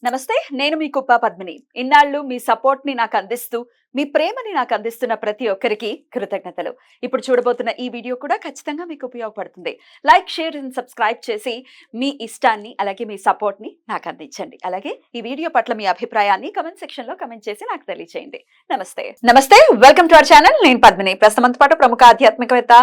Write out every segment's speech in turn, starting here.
నమస్తే, నేను మీ కుప్ప పద్మిని. ఇన్నాళ్ళు మీ సపోర్ట్ ని నాకు అందిస్తూ, మీ ప్రేమని నాకు అందిస్తున్న ప్రతి ఒక్కరికి కృతజ్ఞతలు. ఇప్పుడు చూడబోతున్న ఈ వీడియో కూడా ఖచ్చితంగా మీకు ఉపయోగపడుతుంది. లైక్, షేర్ అండ్ సబ్స్క్రైబ్ చేసి మీ ఇష్టాన్ని అలాగే మీ సపోర్ట్ ని నాకు అందించండి. అలాగే ఈ వీడియో పట్ల మీ అభిప్రాయాన్ని కమెంట్ సెక్షన్ లో కమెంట్ చేసి నాకు తెలియజేయండి. నమస్తే, వెల్కమ్ టు అవర్ ఛానల్. నేను పద్మిని. ప్రస్తుతంతో పాటు ప్రముఖ ఆధ్యాత్మికవేత్త,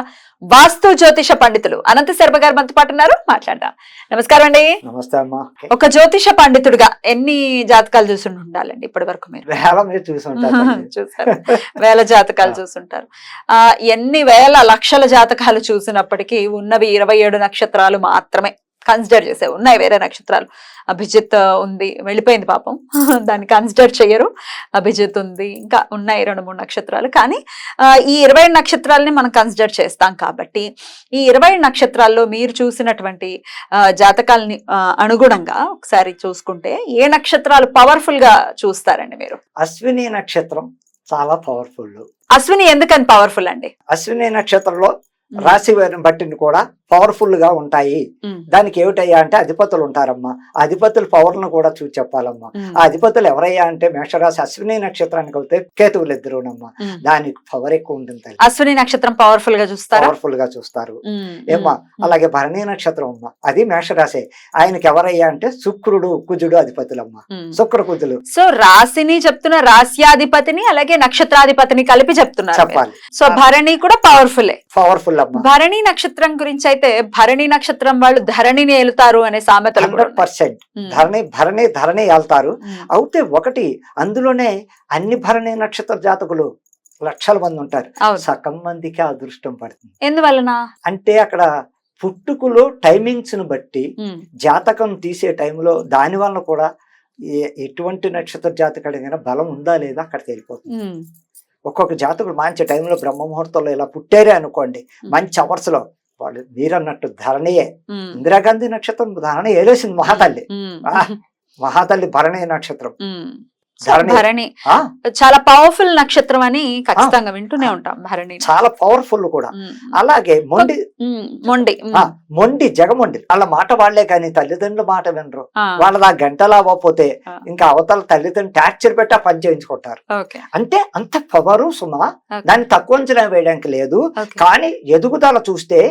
వాస్తు జ్యోతిష పండితులు అనంత శర్మ గారు మనతో పాటు ఉన్నారు. మాట్లాడదాం. నమస్కారం అండి. నమస్తే అమ్మా. ఒక జ్యోతిష పండితుడిగా ఎన్ని జాతకాలు చూసి ఉండాలండి ఇప్పటి వరకు? మీరు చూసారు, వేల జాతకాలు చూసుంటారు. ఎన్ని వేల లక్షల జాతకాలు చూసినప్పటికీ ఉన్నవి 27 నక్షత్రాలు మాత్రమే కన్సిడర్ చేసే. ఉన్నాయి వేరే నక్షత్రాలు. అభిజిత్ ఉంది, వెళ్ళిపోయింది పాపం, దాన్ని కన్సిడర్ చెయ్యరు. అభిజిత్ ఉంది, ఇంకా ఉన్నాయి 2-3 నక్షత్రాలు. కానీ ఈ 27 నక్షత్రాలని మనం కన్సిడర్ చేస్తాం. కాబట్టి ఈ 27 నక్షత్రాల్లో మీరు చూసినటువంటి జాతకాలని అనుగుణంగా ఒకసారి చూసుకుంటే ఏ నక్షత్రాలు పవర్ఫుల్ గా చూస్తారండి మీరు? అశ్విని నక్షత్రం చాలా పవర్ఫుల్. అశ్విని ఎందుకని పవర్ఫుల్ అండి? అశ్విని నక్షత్రంలో రాశి బట్టిని కూడా పవర్ఫుల్ గా ఉంటాయి. దానికి ఏమిటయ్యా అంటే అధిపతులు ఉంటారమ్మా. ఆ అధిపతుల పవర్ ను కూడా చూసి చెప్పాలమ్మా. ఆ అధిపతులు ఎవరయ్యా అంటే మేషరాశి అశ్విని నక్షత్రానికి వెళ్తే కేతువులు ఇద్దరునమ్మా. దానికి పవర్ ఎక్కువ ఉంటుంది. అశ్విని నక్షత్రం పవర్ఫుల్ గా చూస్తారు, పవర్ఫుల్ గా చూస్తారు ఏమ్మా. అలాగే భరణి నక్షత్రం అమ్మా, అది మేషరాశి. ఆయనకి ఎవరయ్యా అంటే శుక్రుడు, కుజుడు అధిపతులమ్మా. శుక్ర కుజులు. సో రాశిని చెప్తున్న, రాశ్యాధిపతిని అలాగే నక్షత్రాధిపతిని కలిపి చెప్తున్నారు చెప్పాలి. సో భరణి కూడా పవర్ఫుల్. భరణి నక్షత్రం గురించి అయితే, భరణి నక్షత్రం వాళ్ళు ధరణిని ఏలుతారు అనే సామెతలు 100% ధరణి ఏళ్తారు. అయితే ఒకటి, అందులోనే అన్ని భరణి నక్షత్ర జాతకులు లక్షల మంది ఉంటారు. సగం మందికి అదృష్టం పడుతుంది. ఎందువలన అంటే అక్కడ పుట్టుకలో టైమింగ్స్ ను బట్టి జాతకం తీసే టైంలో దాని వల్ల కూడా ఎటువంటి నక్షత్ర జాతకుడికైనా బలం ఉందా లేదా అక్కడ తెలిపోతుంది. ఒక్కొక్క జాతకుడు మంచి టైంలో బ్రహ్మ ముహూర్తంలో ఇలా పుట్టారే అనుకోండి, మంచి అవర్స్ లో వాళ్ళు మీరన్నట్టు ధరణియే. ఇందిరాగాంధీ నక్షత్రం ధరణి ఏలేసింది మహాతల్లి. మహాతల్లి భరణి నక్షత్రం. భరణి చాలా పవర్ఫుల్ నక్షత్రం అని ఖచ్చితంగా వింటూనే ఉంటాం. భరణి చాలా పవర్ఫుల్ కూడా. అలాగే మొండి జగమొండి వాళ్ళ మాట వాళ్లే కానీ తల్లిదండ్రుల మాట వినరు. వాళ్ళ గంటలా అవ్వకపోతే ఇంకా అవతల తల్లిదండ్రులు టార్చర్ పెట్టి పని చేయించుకుంటారు. అంటే అంత పవరు సుమా. దాన్ని తక్కువ అంచనా వేయడానికి లేదు. కానీ ఎదుగుదల చూస్తే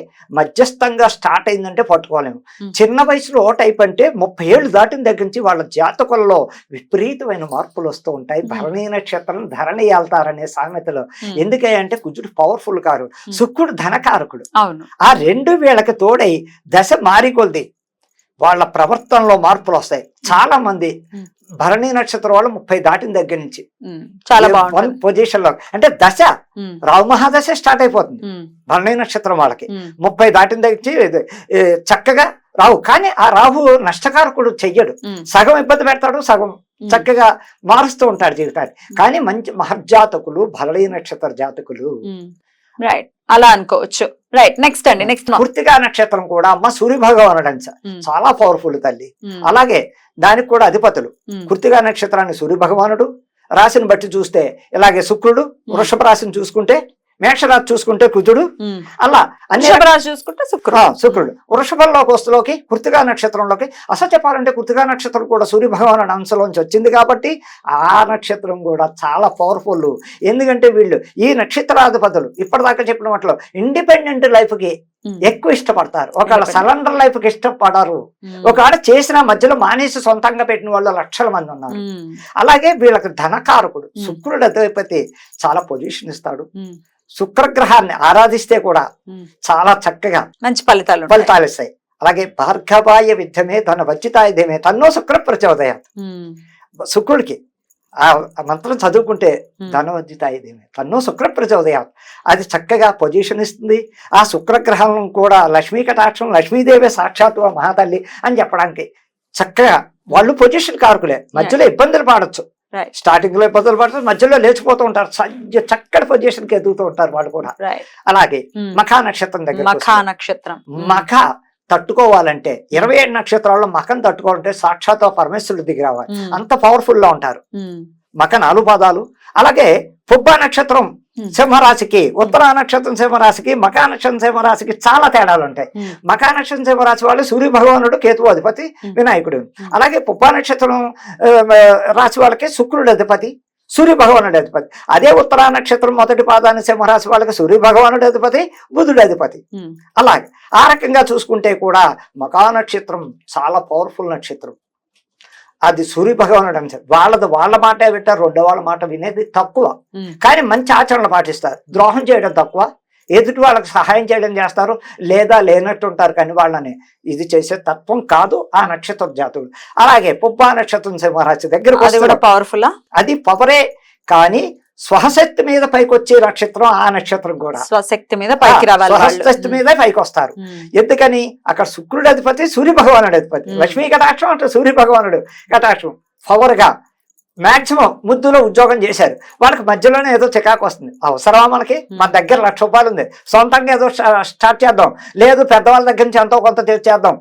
మధ్యస్థంగా స్టార్ట్ అయిందంటే పట్టుకోలేము. చిన్న వయసులో టైప్ అంటే 30 ఏళ్ళు దాటిన దగ్గర నుంచి వాళ్ళ జాతకులలో విపరీతమైన మార్పులు వస్తూ ఉంటాయి. భరణి నక్షత్రం ధరణి వెళ్తారనే సామెతలు. ఎందుకంటే కుజుడు పవర్ఫుల్ కారు, శుక్రుడు ధనకారకుడు. ఆ రెండు వీళ్ళకి తోడై దశ మారికొల్ది వాళ్ళ ప్రవర్తనలో మార్పులు వస్తాయి. చాలా మంది భరణి నక్షత్రం వాళ్ళు 30 దాటిన దగ్గర నుంచి చాలా పొజిషన్ లో, అంటే దశ రావు మహాదశ స్టార్ట్ అయిపోతుంది భరణి నక్షత్రం వాళ్ళకి. 30 దాటిన దగ్గర చక్కగా రావు. కానీ ఆ రాహు నష్టకారకుడు చెయ్యడు. సగం ఇబ్బంది పెడతాడు, సగం చక్కగా మారుస్తూ ఉంటాడు జీవితాన్ని. కానీ మంచి మహర్జాతకులు భరణి నక్షత్ర జాతకులు. రైట్, అలా అనుకోవచ్చు. రైట్, నెక్స్ట్ అండి. నెక్స్ట్ కృత్తికా నక్షత్రం కూడా అమ్మ సూర్య భగవానుడు చాలా పవర్ఫుల్ తల్లి. అలాగే దానికి కూడా అధిపతులు. కృత్తికా నక్షత్రాన్ని సూర్య భగవానుడు. రాశిని బట్టి చూస్తే ఇలాగే శుక్రుడు. వృషభ రాశిని చూసుకుంటే మేషరాశి, చూసుకుంటే కుజుడు. అలా అన్ని రాశి చూసుకుంటే శుక్రుడు. వృషభంలోకి వస్తులోకి కృత్తికా నక్షత్రంలోకి. అసలు చెప్పాలంటే కృత్తికా నక్షత్రం కూడా సూర్య భగవానుడి అంశంలోంచి వచ్చింది కాబట్టి ఆ నక్షత్రం కూడా చాలా పవర్ఫుల్. ఎందుకంటే వీళ్ళు ఈ నక్షత్రాధిపతులు ఇప్పటిదాకా చెప్పిన వాటిలో ఇండిపెండెంట్ లైఫ్ కి ఎక్కువ ఇష్టపడతారు. ఒకవేళ సరెండర్ లైఫ్ కి ఇష్టపడరు. ఒకవేళ చేసిన మధ్యలో మానేసి సొంతంగా పెట్టిన వాళ్ళు లక్షల మంది ఉన్నారు. అలాగే వీళ్ళకి ధనకారకుడు శుక్రుడు అధిపతి చాలా పొజిషన్ ఇస్తాడు. శుక్రగ్రహాన్ని ఆరాధిస్తే కూడా చాలా చక్కగా మంచి ఫలితాలు ఇస్తాయి. అలాగే భార్గవాయ విద్యమే తన వచ్చితాయుధమే తన్నో శుక్ర ప్రచోదయ. శుక్రుడికి ఆ మంత్రం చదువుకుంటే ధనవద్యుతాయుధమే తన్నో శుక్ర ప్రచోదయ, అది చక్కగా పొజిషన్ ఇస్తుంది. ఆ శుక్రగ్రహం కూడా లక్ష్మీ కటాక్షం, లక్ష్మీదేవి సాక్షాత్తు మహాతల్లి అని చెప్పడానికి చక్కగా వాళ్ళు పొజిషన్ కారకులే. మధ్యలో ఇబ్బందులు పడచ్చు, స్టార్టింగ్ లో ఇబ్బందులు పడతారు, మధ్యలో లేచిపోతూ ఉంటారు, చక్కటి పొజిషన్ కి ఎదుగుతూ ఉంటారు వాళ్ళు కూడా. అలాగే మఖా నక్షత్రం దగ్గర మఖ తట్టుకోవాలంటే 27 నక్షత్రాల్లో మఖం తట్టుకోవాలంటే సాక్షాత్ పరమేశ్వరుడు దిగి రావాలి. అంత పవర్ఫుల్ గా ఉంటారు. మక 4 పాదాలు. అలాగే పుబ్బ నక్షత్రం సింహరాశికి, ఉత్తరా నక్షత్రం సింహరాశికి, మకా నక్షత్రం సింహరాశికి చాలా తేడాలు ఉంటాయి. మకా నక్షత్రం సింహరాశి వాళ్ళు సూర్య భగవానుడు కేతువు అధిపతి, వినాయకుడు. అలాగే పుబ్బ నక్షత్రం రాశి వాళ్ళకి శుక్రుడు అధిపతి, సూర్య భగవానుడు అధిపతి. అదే ఉత్తరా నక్షత్రం మొదటి పాదాన్ని సింహరాశి వాళ్ళకి సూర్య భగవానుడు అధిపతి, బుధుడు అధిపతి. అలాగే ఆ రకంగా చూసుకుంటే కూడా మకా నక్షత్రం చాలా పవర్ఫుల్ నక్షత్రం. అది సూర్య భగవానుడు అంశారు. వాళ్ళ మాట వింటారు, రెండో వాళ్ళ మాట వినేది తక్కువ, కానీ మంచి ఆచరణలు పాటిస్తారు. ద్రోహం చేయడం తక్కువ, ఎదుటి వాళ్ళకి సహాయం చేయడం చేస్తారు, లేదా లేనట్టు ఉంటారు, కానీ వాళ్ళని ఇది చేసే తత్వం కాదు ఆ నక్షత్ర జాతులు. అలాగే పుబ్బా నక్షత్రం సింహరాశి దగ్గర పవర్ఫుల్, అది పవరే, కానీ స్వశక్తి మీద పైకి వచ్చే నక్షత్రం ఆ నక్షత్రం కూడా. స్వశక్తి మీద పైకి రావాలి, స్వశక్తి మీద పైకి వస్తారు. ఎందుకని అక్కడ శుక్రుడు అధిపతి, సూర్య భగవానుడు అధిపతి. లక్ష్మీ కటాక్షం అంటే సూర్య భగవానుడు కటాక్షం పవర్ గా మాక్సిమం ముద్దులో ఉద్యోగం చేశారు. వాళ్ళకి మధ్యలోనే ఏదో చికాకు వస్తుంది. అవసరమా మనకి? మన దగ్గర 1,00,000 రూపాయలు ఉంది, సొంతంగా ఏదో స్టార్ట్ చేద్దాం, లేదు పెద్దవాళ్ళ దగ్గర నుంచి ఎంతో కొంత చేద్దాం.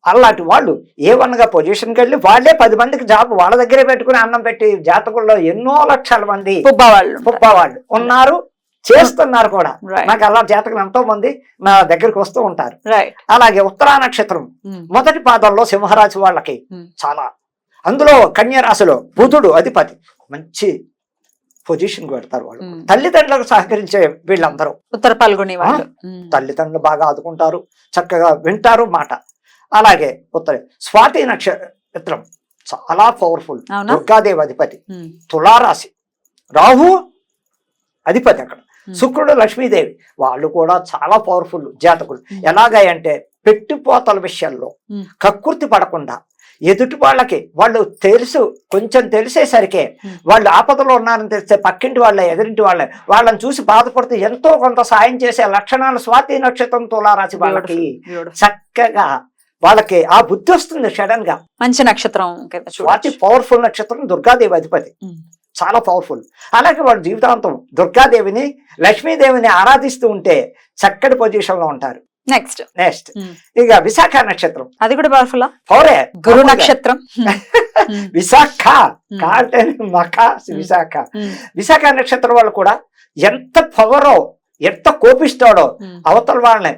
అలాంటి వాళ్ళు A1గా పొజిషన్కి వెళ్ళి వాళ్ళే 10 మందికి జాబ్ వాళ్ళ దగ్గరే పెట్టుకుని అన్నం పెట్టి జాతకుల్లో ఎన్నో లక్షల మంది పుబ్బవాళ్ళు ఉన్నారు, చేస్తున్నారు కూడా. నాకు అలా జాతకులు ఎంతో మంది నా దగ్గరికి వస్తూ ఉంటారు. అలాగే ఉత్తరా నక్షత్రం మొదటి పాదంలో సింహరాశి వాళ్ళకి చాలా, అందులో కన్యా రాశిలో బుధుడు అధిపతి, మంచి పొజిషన్ పెడతారు వాళ్ళు. తల్లిదండ్రులకు సహకరించే వీళ్ళందరూ ఉత్తర పాల్గొనే వాళ్ళు తల్లిదండ్రులు బాగా ఆదుకుంటారు, చక్కగా వింటారు మాట. అలాగే స్వాతి నక్షత్రం చాలా పవర్ఫుల్, దుర్గాదేవి అధిపతి, తులారాశి, రాహు అధిపతి అక్కడ, శుక్రుడు లక్ష్మీదేవి, వాళ్ళు కూడా చాలా పవర్ఫుల్ జాతకులు. ఎలాగంటే పెట్టిపోతల విషయాల్లో కక్కుర్తి పడకుండా ఎదుటి వాళ్ళకి వాళ్ళు కొంచెం తెలిసేసరికి వాళ్ళు ఆపదలో ఉన్నారని తెలిస్తే పక్కింటి వాళ్ళ ఎదురింటి వాళ్ళని చూసి బాధపడుతూ ఎంతో కొంత సాయం చేసే లక్షణాలు స్వాతి నక్షత్రం తులారాశి వాళ్ళకి చక్కగా వాళ్ళకి ఆ బుద్ధి వస్తుంది సడన్ గా. మంచి నక్షత్రం స్వాతి పవర్ఫుల్ నక్షత్రం, దుర్గాదేవి అధిపతి, చాలా పవర్ఫుల్. అలాగే వాళ్ళ జీవితాంతం దుర్గాదేవిని లక్ష్మీదేవిని ఆరాధిస్తూ ఉంటే చక్కటి పొజిషన్ లో ఉంటారు. నెక్స్ట్ ఇక విశాఖ నక్షత్రం, అది కూడా పవర్ఫుల్ పవరే, గురు నక్షత్రం. విశాఖ విశాఖ విశాఖ నక్షత్రం వాళ్ళు కూడా ఎంత పవరో, ఎంత కోపిస్తాడో, అవతల వాళ్ళని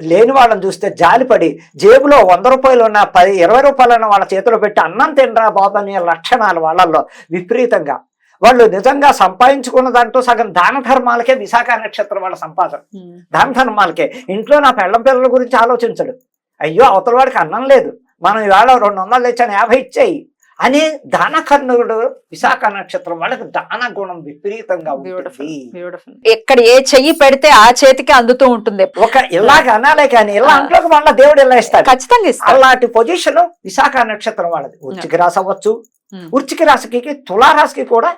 లేని వాళ్ళని చూస్తే జాలిపడి జేబులో 100 రూపాయలు ఉన్న 20 రూపాయలన్న వాళ్ళ చేతిలో పెట్టి అన్నం తినరా బాబు అనే లక్షణాలు వాళ్ళల్లో విపరీతంగా. వాళ్ళు నిజంగా సంపాదించుకున్న దాంట్లో సగం దాన ధర్మాలకే విశాఖ నక్షత్రం వాళ్ళ సంపాదన. దాన ధర్మాలకే. ఇంట్లో నా పిల్లల గురించి ఆలోచించడు, అయ్యో అవతల వాడికి అన్నం లేదు, మనం ఇవాళ 200 తెచ్చాను 50 ఇచ్చేయి అని దానకర్ణుడు విశాఖ నక్షత్రం వాళ్ళకి దాన గుణం విపరీతంగా ఉంటుంది. ఎక్కడ ఏ చెయ్యి పెడితే ఆ చేతికి అందుతూ ఉంటుంది. ఒక ఇలాగ అనాలే కానీ ఇలా అంట్లోకి వాళ్ళ దేవుడు ఇలా ఇస్తాడు, ఖచ్చితంగా అలాంటి పొజిషన్ విశాఖ నక్షత్రం వాళ్ళది. వృశ్చిక రాశి అవ్వచ్చు, వృశ్చిక రాశికి తులారాశికి కూడా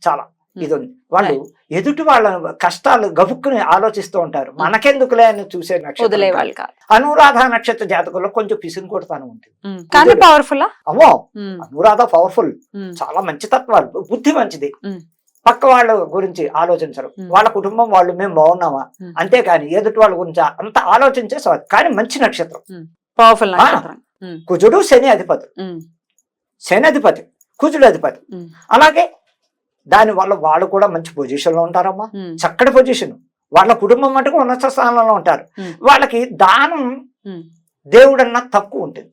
చాలా ఇది ఉంది. వాళ్ళు ఎదుటి వాళ్ళ కష్టాలు గబుక్కుని ఆలోచిస్తూ ఉంటారు, మనకెందుకులే అని చూసే నక్షత్రం. అనురాధ నక్షత్ర జాతకుల్లో కొంచెం పిసిని కొడతాను ఉంటుంది, పవర్ఫుల్. అమ్మో అనురాధ పవర్ఫుల్, చాలా మంచి తత్వాలు, బుద్ధి మంచిది. పక్క వాళ్ళ గురించి ఆలోచించరు, వాళ్ళ కుటుంబం వాళ్ళు మేము బాగున్నామా అంతేకాని ఎదుటి వాళ్ళ గురించి అంత ఆలోచించే. కానీ మంచి నక్షత్రం, పవర్ఫుల్. కుజుడు శని అధిపతి, శని అధిపతి, కుజుడు అధిపతి. అలాగే దాని వల్ల వాళ్ళు కూడా మంచి పొజిషన్ లో ఉంటారమ్మా, చక్కటి పొజిషన్. వాళ్ళ కుటుంబం మటుకు ఉన్నత స్థానంలో ఉంటారు. వాళ్ళకి దానం దేవుడన్నా తక్కువ ఉంటుంది,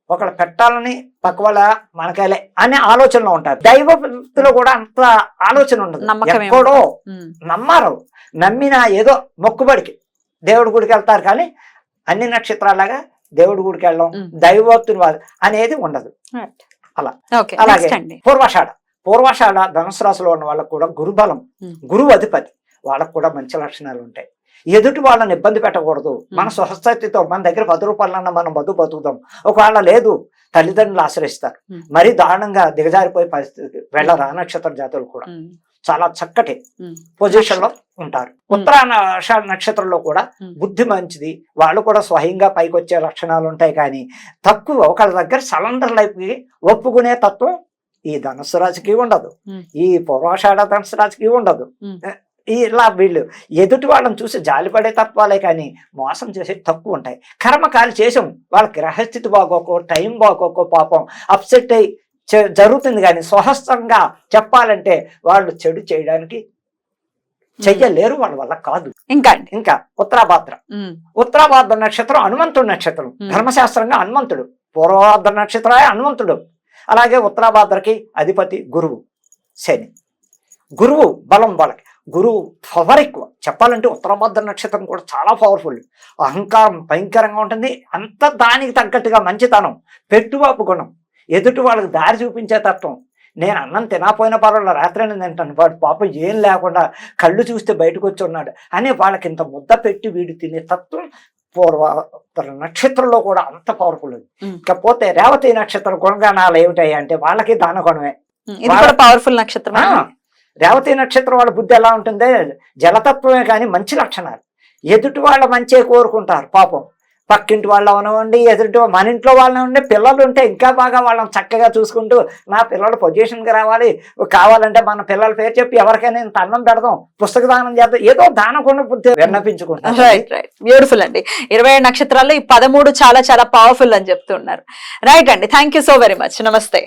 ఒకళ్ళు పెట్టాలని పక్క వాళ్ళ మనకాలే అనే ఆలోచనలో ఉంటారు. దైవభక్తిలో కూడా అంత ఆలోచన ఉండదు, ఎక్కడో నమ్మారు, నమ్మినా ఏదో మొక్కుబడికి దేవుడి గుడికి వెళ్తారు, కానీ అన్ని నక్షత్రాలాగా దేవుడి గుడికి వెళ్ళడం దైవభక్తుని వాళ్ళు అనేది ఉండదు. అలా అలాగే పూర్వాషాఢ ధనుసు రాశిలో ఉన్న వాళ్ళకు కూడా గురుబలం, గురువు అధిపతి, వాళ్ళకు కూడా మంచి లక్షణాలు ఉంటాయి. ఎదుటి వాళ్ళని ఇబ్బంది పెట్టకూడదు, మన స్వస్థితితో మన దగ్గర 10 రూపాయలన్నా మనం బతుకుతాం. ఒకవేళ లేదు తల్లిదండ్రులు ఆశ్రయిస్తారు, మరీ దారుణంగా దిగజారిపోయే పరిస్థితి వెళ్ళరా నక్షత్ర జాతులు కూడా చాలా చక్కటి పొజిషన్ లో ఉంటారు. ఉత్తరాషాఢ నక్షత్రంలో కూడా బుద్ధి మంచిది, వాళ్ళు కూడా స్వయంగా పైకి వచ్చే లక్షణాలు ఉంటాయి. కానీ తక్కువ ఒకళ్ళ దగ్గర సరెండర్ లైఫ్ కి ఒప్పుకునే తత్వం ఈ ధనుసు రాశికి ఉండదు, ఈ పూర్వాషాఢ ధనుసు రాశికి ఉండదు. ఇలా వీళ్ళు ఎదుటి వాళ్ళని చూసి జాలిపడే తత్వాలే కానీ మోసం చేసే తక్కువ ఉంటాయి. కర్మకాలు చేసాం, వాళ్ళ గ్రహస్థితి బాగోకో టైం బాగోకో పాపం అప్సెట్ అయ్యి జరుగుతుంది. కానీ స్వహస్తంగా చెప్పాలంటే వాళ్ళు చెడు చేయడానికి చెయ్యలేరు, వాళ్ళ వల్ల కాదు. ఇంకా ఉత్తరాభాద్ర. ఉత్తరాభాద్ర నక్షత్రం హనుమంతుడు నక్షత్రం. ధర్మశాస్త్రంగా హనుమంతుడు, పూర్వభాద్ర నక్షత్రమే హనుమంతుడు. అలాగే ఉత్తరాభాద్రకి అధిపతి గురువు శని. గురువు బలం వాళ్ళకి, గురువు పవర్ ఎక్కువ. చెప్పాలంటే ఉత్తరాభాద్ర నక్షత్రం కూడా చాలా పవర్ఫుల్. అహంకారం భయంకరంగా ఉంటుంది. అంత దానికి తగ్గట్టుగా మంచితనం, పెట్టుబాపు గుణం, ఎదుటి వాళ్ళకి దారి చూపించే తత్వం. నేను అన్నం తినకపోయిన పర్వాలేదు, రాత్రి తింటాను, వాడు పాపం ఏం లేకుండా కళ్ళు చూస్తే బయటకు వచ్చి ఉన్నాడు అని వాళ్ళకి ఇంత ముద్ద పెట్టి వీడు తినే తత్వం పూర్వ నక్షత్రంలో కూడా అంత పవర్ఫుల్. ఇకపోతే రేవతి నక్షత్రం గుణగణాలు ఏమిటాయి అంటే వాళ్ళకి దాన గుణమే, పవర్ఫుల్ నక్షత్రం. రేవతి నక్షత్రం వాళ్ళ బుద్ధి ఎలా ఉంటుందే జలతత్వమే, కానీ మంచి లక్షణాలు. ఎదుటి వాళ్ళ మంచిగా కోరుకుంటారు. పాపం పక్కింటి వాళ్ళు అవనివ్వండి, ఎదుటి మన ఇంట్లో వాళ్ళని ఉండి, పిల్లలు ఉంటే ఇంకా బాగా వాళ్ళని చక్కగా చూసుకుంటూ నా పిల్లలు పొజిషన్కి రావాలి, కావాలంటే మన పిల్లల పేరు చెప్పి ఎవరికైనా ఇంత అన్నం పెడదాం, పుస్తక దానం చేద్దాం, ఏదో దానం కూడా బుద్ధి విన్నపించుకుంటాం. రైట్ రైట్, బ్యూటిఫుల్ అండి. 27 నక్షత్రాల్లో ఈ 13 చాలా చాలా పవర్ఫుల్ అని చెప్తున్నారు. రైట్ అండి, thank you so very much. నమస్తే.